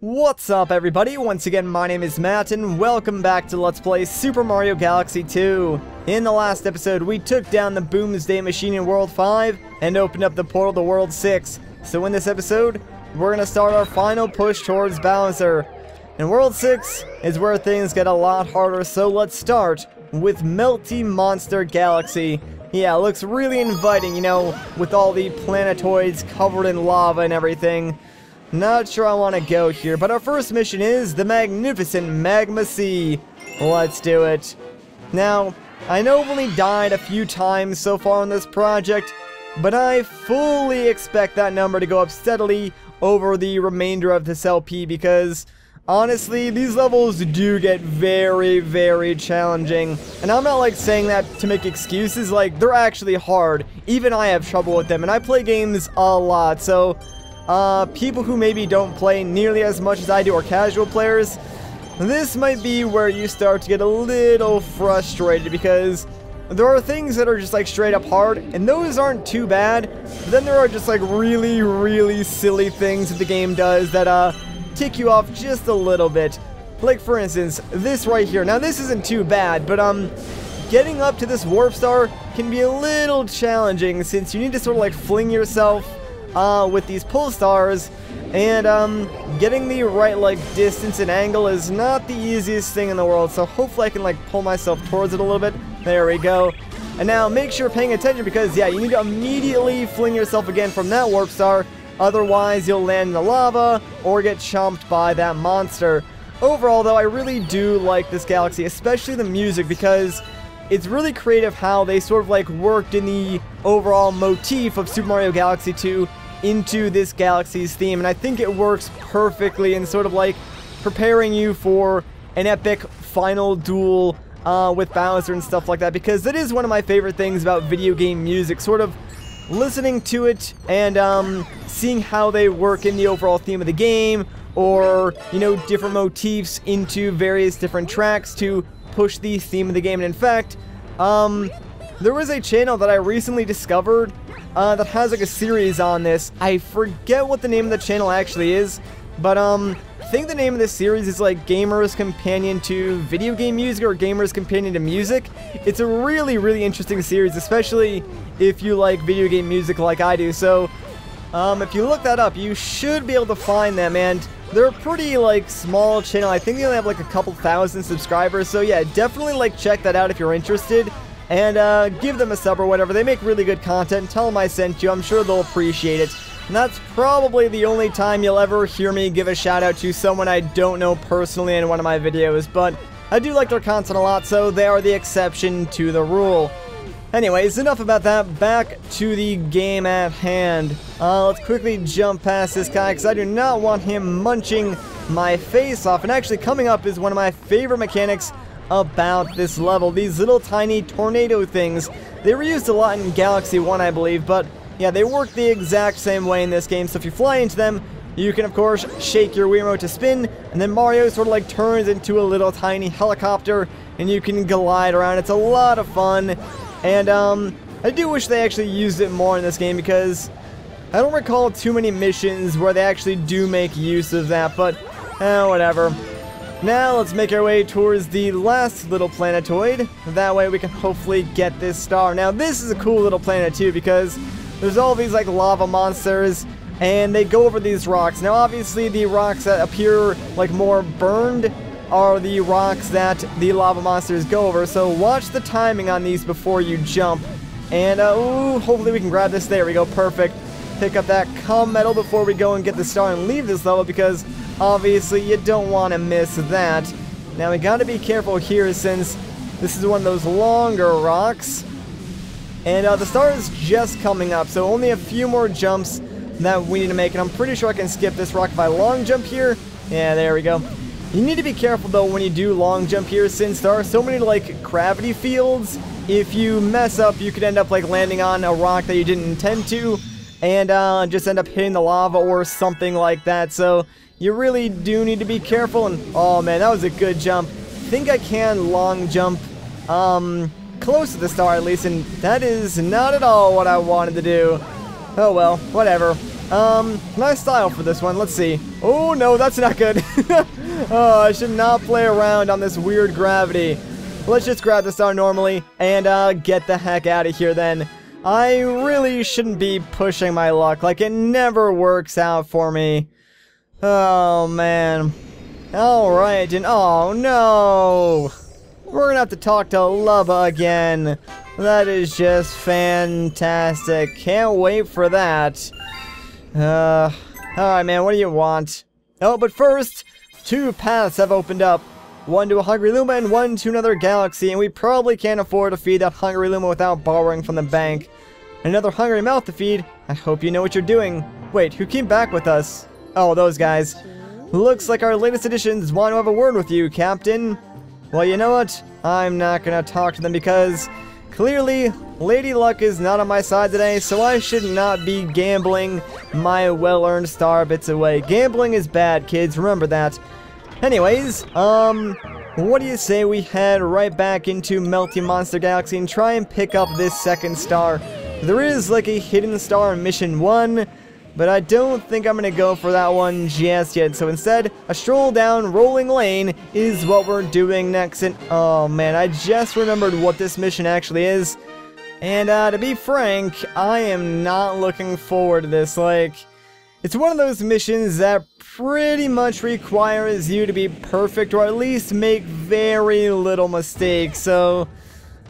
What's up everybody, once again my name is Matt and welcome back to Let's Play Super Mario Galaxy 2. In the last episode we took down the Boomsday Machine in World 5 and opened up the portal to World 6. So in this episode, we're going to start our final push towards Bowser. And World 6 is where things get a lot harder, so let's start with Melty Monster Galaxy. Yeah, it looks really inviting, you know, with all the planetoids covered in lava and everything. Not sure I want to go here, but our first mission is the magnificent Magma Sea. Let's do it. Now, I know I've only died a few times so far on this project, but I fully expect that number to go up steadily over the remainder of this LP because, honestly, these levels do get very, very challenging. And I'm not like saying that to make excuses, like they're actually hard. Even I have trouble with them, and I play games a lot, so people who maybe don't play nearly as much as I do, or casual players, this might be where you start to get a little frustrated because there are things that are just like straight up hard, and those aren't too bad, but then there are just like really, really silly things that the game does that tick you off just a little bit. Like for instance, this right here. Now this isn't too bad, but getting up to this warp star can be a little challenging since you need to sort of like fling yourself with these pull stars, and getting the right like distance and angle is not the easiest thing in the world, so hopefully I can like pull myself towards it a little bit. There we go. And now make sure you're paying attention because yeah, you need to immediately fling yourself again from that warp star, otherwise you'll land in the lava or get chomped by that monster. Overall though, I really do like this galaxy, especially the music, because it's really creative how they sort of like worked in the overall motif of Super Mario Galaxy 2 into this galaxy's theme, and I think it works perfectly in sort of like preparing you for an epic final duel with Bowser and stuff like that, because that is one of my favorite things about video game music, sort of listening to it and seeing how they work in the overall theme of the game, or, you know, different motifs into various different tracks to push the theme of the game. And in fact, there was a channel that I recently discovered that has like a series on this. I forget what the name of the channel actually is, but I think the name of this series is like Gamer's Companion to Video Game Music or Gamer's Companion to Music. It's a really, really interesting series, especially if you like video game music like I do. So if you look that up, you should be able to find them, and they're a pretty like small channel. I think they only have like a couple thousand subscribers, so yeah, definitely like check that out if you're interested. And give them a sub or whatever. They make really good content. Tell them I sent you. I'm sure they'll appreciate it. And that's probably the only time you'll ever hear me give a shout out to someone I don't know personally in one of my videos. But I do like their content a lot, so they are the exception to the rule. Anyways, enough about that. Back to the game at hand. Let's quickly jump past this guy because I do not want him munching my face off. And actually coming up is one of my favorite mechanics about this level. These little tiny tornado things. They were used a lot in Galaxy 1, I believe, but yeah, they work the exact same way in this game. So if you fly into them, you can of course shake your Wii remote to spin, and then Mario sort of like turns into a little tiny helicopter and you can glide around. It's a lot of fun, and I do wish they actually used it more in this game because I don't recall too many missions where they actually do make use of that, but whatever. Now let's make our way towards the last little planetoid. That way we can hopefully get this star. Now this is a cool little planet too because there's all these like lava monsters and they go over these rocks. Now obviously the rocks that appear like more burned are the rocks that the lava monsters go over. So watch the timing on these before you jump. And ooh, hopefully we can grab this. There we go, perfect. Pick up that com medal before we go and get the star and leave this level because obviously you don't want to miss that. Now we gotta be careful here since this is one of those longer rocks. And the star is just coming up, so only a few more jumps that we need to make. And I'm pretty sure I can skip this rock if I long jump here. Yeah, there we go. You need to be careful though when you do long jump here since there are so many like gravity fields. If you mess up, you could end up like landing on a rock that you didn't intend to and just end up hitting the lava or something like that. So you really do need to be careful. And oh man, that was a good jump. I think I can long jump close to the star at least, and that is not at all what I wanted to do. Oh well, whatever. Nice style for this one. Let's see. Oh, no, that's not good. Oh, I should not play around on this weird gravity. Let's just grab the star normally and, get the heck out of here then. I really shouldn't be pushing my luck. Like, it never works out for me. Oh, man. Alright, and oh, no. We're gonna have to talk to Lubba again. That is just fantastic. Can't wait for that. Alright, man, what do you want? Oh, but first, 2 paths have opened up. One to a Hungry Luma and one to another galaxy, and we probably can't afford to feed that Hungry Luma without borrowing from the bank. Another hungry mouth to feed. I hope you know what you're doing. Wait, who came back with us? Oh, those guys. Looks like our latest additions want to have a word with you, Captain. Well, you know what? I'm not gonna talk to them because clearly Lady Luck is not on my side today, so I should not be gambling my well-earned star bits away. Gambling is bad, kids. Remember that. Anyways, what do you say we head right back into Melty Monster Galaxy and try and pick up this second star? There is like a hidden star in Mission 1, but I don't think I'm going to go for that one just yet. So instead, a stroll down Rolling Lane is what we're doing next. And oh man, I just remembered what this mission actually is. And to be frank, I am not looking forward to this. Like, it's one of those missions that pretty much requires you to be perfect or at least make very little mistakes. So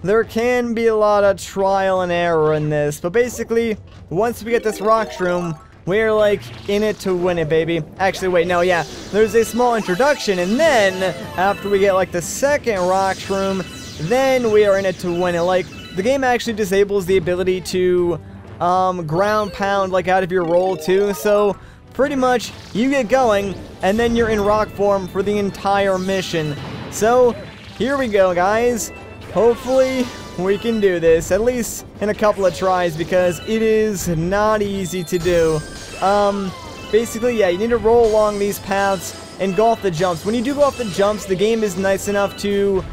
there can be a lot of trial and error in this. But basically, once we get this rock shroom, we're like in it to win it, baby. Actually, wait, no, yeah. There's a small introduction, and then after we get like the second rock shroom, then we are in it to win it. Like, the game actually disables the ability to ground pound like out of your roll too. So pretty much you get going and then you're in rock form for the entire mission. So here we go, guys. Hopefully we can do this, at least in a couple of tries, because it is not easy to do. Basically, yeah, you need to roll along these paths and go off the jumps. When you do go off the jumps, the game is nice enough to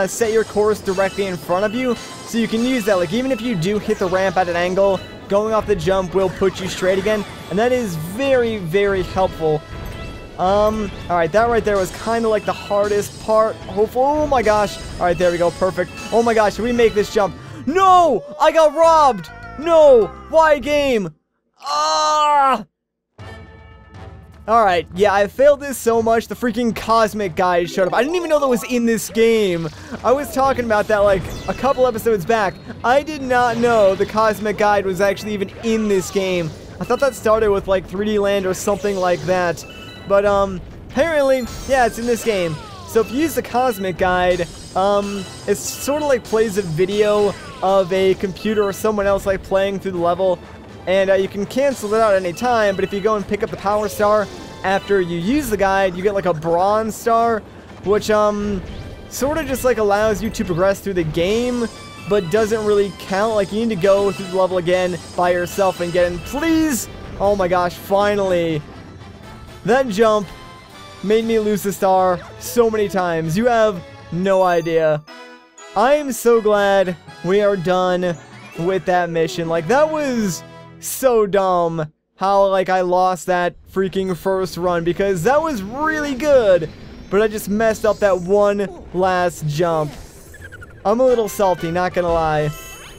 set your course directly in front of you, so you can use that. Like, even if you do hit the ramp at an angle, going off the jump will put you straight again, and that is very, very helpful. Alright, that right there was kind of like the hardest part. Hopefully, oh my gosh. Alright, there we go, perfect. Oh my gosh, should we make this jump? No! I got robbed! No! Why game? Ah! Alright, yeah, I failed this so much, the freaking Cosmic Guide showed up. I didn't even know that was in this game. I was talking about that like a couple episodes back. I did not know the Cosmic Guide was actually even in this game. I thought that started with like 3D Land or something like that. But, apparently, yeah, it's in this game. So if you use the Cosmic Guide, it sort of like plays a video of a computer or someone else like playing through the level. And you can cancel it out at any time, but if you go and pick up the Power Star after you use the guide, you get like a Bronze Star, which sort of just like allows you to progress through the game, but doesn't really count. Like, you need to go through the level again by yourself and get in. Please! Oh my gosh, finally! That jump made me lose the star so many times. You have no idea. I am so glad we are done with that mission. Like, that was so dumb how, like, I lost that freaking first run, because that was really good, but I just messed up that one last jump. I'm a little salty, not gonna lie.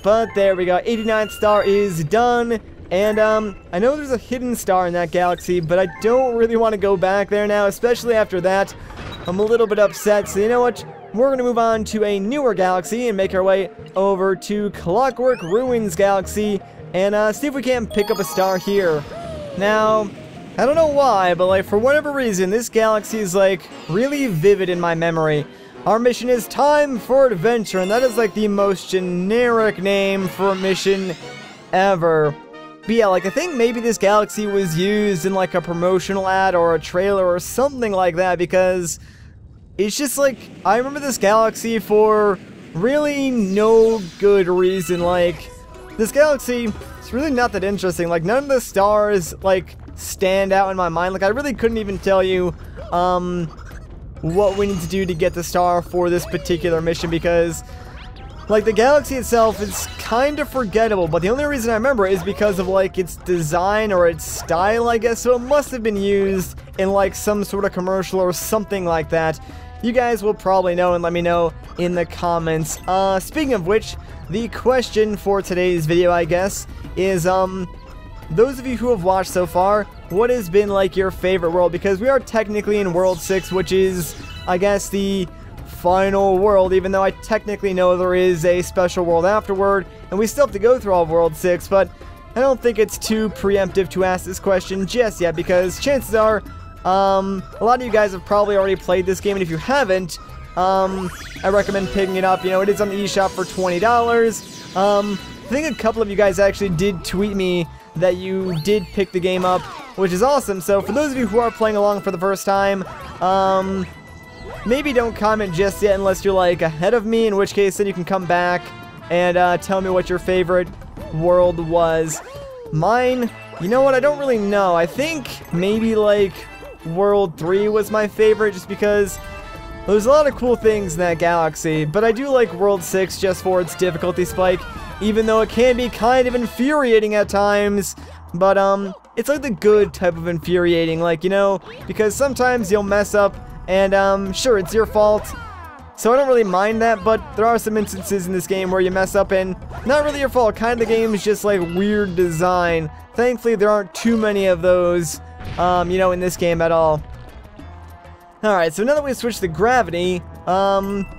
But there we go. 89th star is done. And, I know there's a hidden star in that galaxy, but I don't really want to go back there now, especially after that. I'm a little bit upset, so you know what? We're going to move on to a newer galaxy and make our way over to Clockwork Ruins Galaxy and, see if we can pick up a star here. Now, I don't know why, but, like, for whatever reason, this galaxy is, like, really vivid in my memory. Our mission is Time for Adventure, and that is, like, the most generic name for a mission ever. But yeah, like, I think maybe this galaxy was used in, like, a promotional ad or a trailer or something like that, because it's just, like, I remember this galaxy for really no good reason. Like, this galaxy, it's really not that interesting. Like, none of the stars, like, stand out in my mind. Like, I really couldn't even tell you, what we need to do to get the star for this particular mission, because Like, the galaxy itself is kind of forgettable, but the only reason I remember it is because of, like, its design or its style, I guess. So it must have been used in, like, some sort of commercial or something like that. You guys will probably know and let me know in the comments. Speaking of which, the question for today's video, I guess, is, those of you who have watched so far, what has been, like, your favorite world? Because we are technically in World 6, which is, I guess, the final world, even though I technically know there is a special world afterward, and we still have to go through all of World 6, but I don't think it's too preemptive to ask this question just yet, because chances are, a lot of you guys have probably already played this game, and if you haven't, I recommend picking it up. You know, it is on the eShop for $20. I think a couple of you guys actually did tweet me that you did pick the game up, which is awesome. So for those of you who are playing along for the first time, maybe don't comment just yet unless you're, like, ahead of me, in which case then you can come back and tell me what your favorite world was. Mine, you know what, I don't really know. I think maybe, like, World 3 was my favorite, just because there's a lot of cool things in that galaxy, but I do like World 6 just for its difficulty spike, even though it can be kind of infuriating at times. But it's like the good type of infuriating, like, you know, because sometimes you'll mess up, and sure, it's your fault, so I don't really mind that, but there are some instances in this game where you mess up and not really your fault, kind of the game is just like weird design. Thankfully, there aren't too many of those, you know, in this game at all. Alright, so now that we switched to gravity,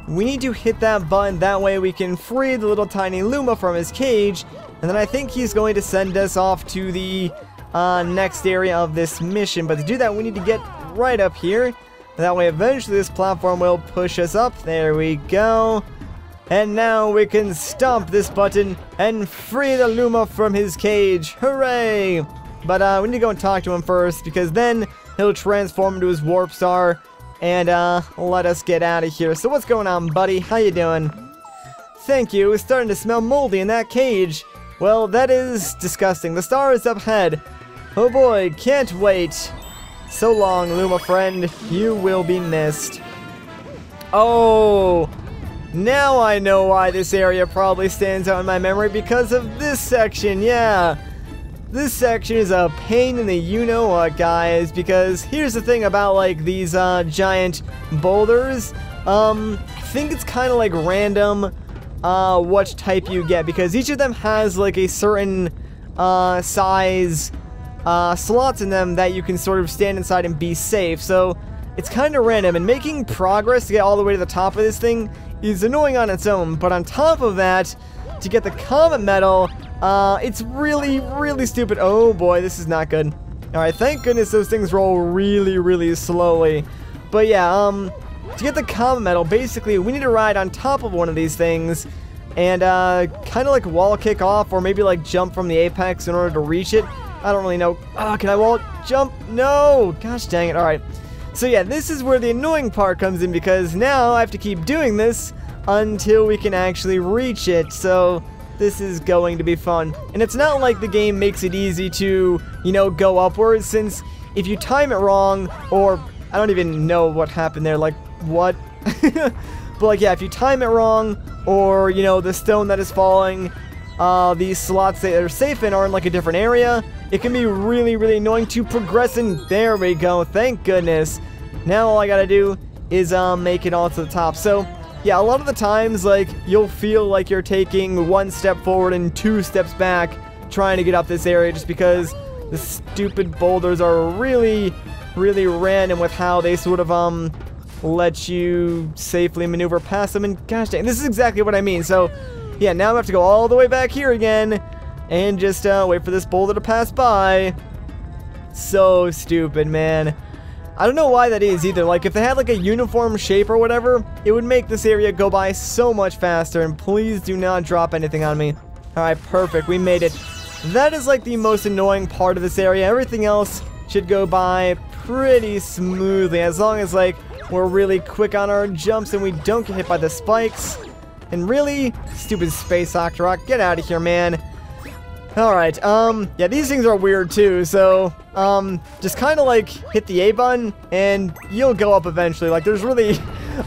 we need to hit that button, that way we can free the little tiny Luma from his cage, and then I think he's going to send us off to the next area of this mission. But to do that, we need to get right up here. That way, eventually, this platform will push us up. There we go. And now we can stomp this button and free the Luma from his cage. Hooray! But we need to go and talk to him first, because then he'll transform into his warp star and let us get out of here. So what's going on, buddy? How you doing? Thank you. It's starting to smell moldy in that cage. Well, that is disgusting. The star is up ahead. Oh boy, can't wait. So long, Luma friend. You will be missed. Oh, now I know why this area probably stands out in my memory, because of this section, yeah. This section is a pain in the you-know-what, guys, because here's the thing about, like, these giant boulders. I think it's kind of, like, random what type you get, because each of them has, like, a certain size slots in them that you can sort of stand inside and be safe. So it's kind of random, and making progress to get all the way to the top of this thing is annoying on its own. But on top of that, to get the comet medal, it's really, really stupid. Oh boy, this is not good. Alright, thank goodness those things roll really, really slowly. But yeah, to get the comet medal, basically we need to ride on top of one of these things and kind of like wall kick off, or maybe like jump from the apex in order to reach it. I don't really know. Oh, can I wall jump? No! Gosh dang it. Alright. So yeah, this is where the annoying part comes in, because now I have to keep doing this until we can actually reach it. So this is going to be fun. And it's not like the game makes it easy to, you know, go upwards, since if you time it wrong, or I don't even know what happened there, like, what? But like, yeah, if you time it wrong, or, you know, the stone that is falling, these slots that are safe in are in like a different area, it can be really, really annoying to progress in. There we go, thank goodness. Now all I gotta do is make it all to the top. So yeah, a lot of the times, like, you'll feel like you're taking one step forward and 2 steps back trying to get up this area, just because the stupid boulders are really, really random with how they sort of let you safely maneuver past them. And gosh dang, this is exactly what I mean. So yeah, now I have to go all the way back here again and just wait for this boulder to pass by. So stupid, man. I don't know why that is either. Like, if they had like a uniform shape or whatever, it would make this area go by so much faster. And please do not drop anything on me. Alright, perfect. We made it. That is like the most annoying part of this area. Everything else should go by pretty smoothly, as long as, like, we're really quick on our jumps and we don't get hit by the spikes. And really, stupid space Octorok, get out of here, man. Alright, yeah, these things are weird too, so, just kind of like hit the A button and you'll go up eventually. Like, there's really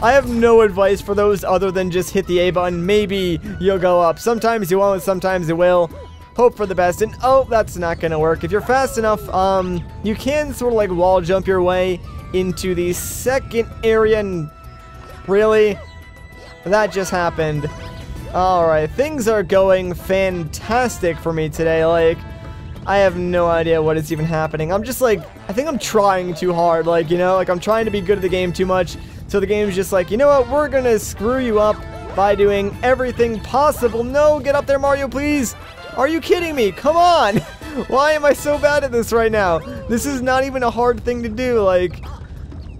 I have no advice for those other than just hit the A button. Maybe you'll go up. Sometimes you won't, sometimes you will. Hope for the best. And oh, that's not gonna work. If you're fast enough, you can sort of like wall jump your way into the second area. And really, that just happened. Alright, things are going fantastic for me today. Like, I have no idea what is even happening. I'm just like, I think I'm trying too hard. Like, you know, like I'm trying to be good at the game too much. So the game's just like, you know what, we're gonna screw you up by doing everything possible. No, get up there, Mario, please. Are you kidding me? Come on. Why am I so bad at this right now? This is not even a hard thing to do. Like,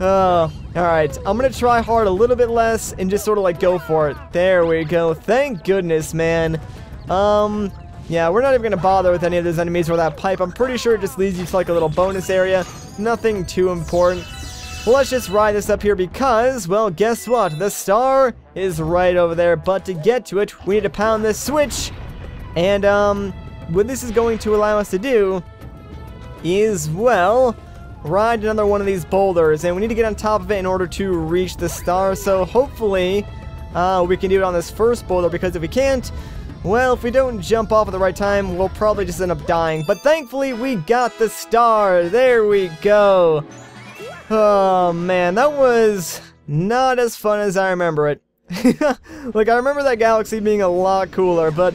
alright. I'm gonna try hard a little bit less and just sort of like go for it. There we go. Thank goodness, man. Yeah, we're not even gonna bother with any of those enemies or that pipe. I'm pretty sure it just leads you to like a little bonus area. Nothing too important. Well, let's just ride this up here because, well, guess what? The star is right over there. But to get to it, we need to pound this switch. And, what this is going to allow us to do is, well, ride another one of these boulders. And we need to get on top of it in order to reach the star. So hopefully, we can do it on this first boulder, because if we can't, well, if we don't jump off at the right time, we'll probably just end up dying. But thankfully, we got the star. There we go. Oh, man, that was not as fun as I remember it. Like, I remember that galaxy being a lot cooler, but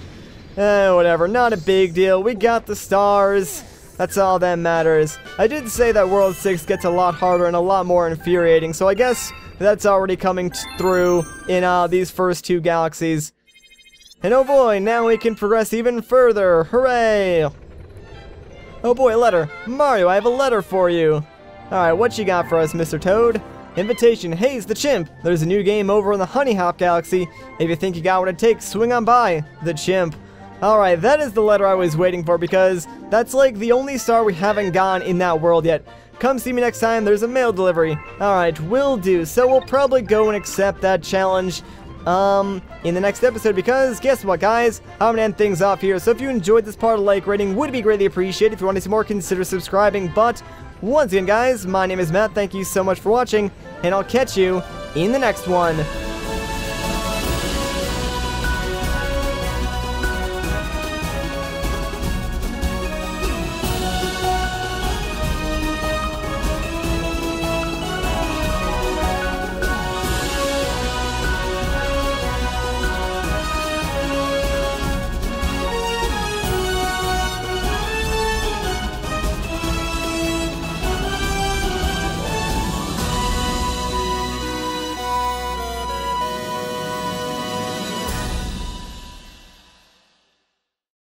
whatever, not a big deal. We got the stars. That's all that matters. I did say that World 6 gets a lot harder and a lot more infuriating, so I guess that's already coming through in these first two galaxies. And oh boy, now we can progress even further. Hooray! Oh boy, a letter. Mario, I have a letter for you. Alright, what you got for us, Mr. Toad? Invitation. Hey, it's the chimp. There's a new game over in the Honey Hop Galaxy. If you think you got what it takes, swing on by. The chimp. Alright, that is the letter I was waiting for, because that's like the only star we haven't gotten in that world yet. Come see me next time, there's a mail delivery. Alright, will do. So we'll probably go and accept that challenge in the next episode, because guess what, guys? I'm gonna end things off here. So if you enjoyed this part, a like rating would be greatly appreciated. If you want to see more, consider subscribing. But once again, guys, my name is Matt. Thank you so much for watching, and I'll catch you in the next one.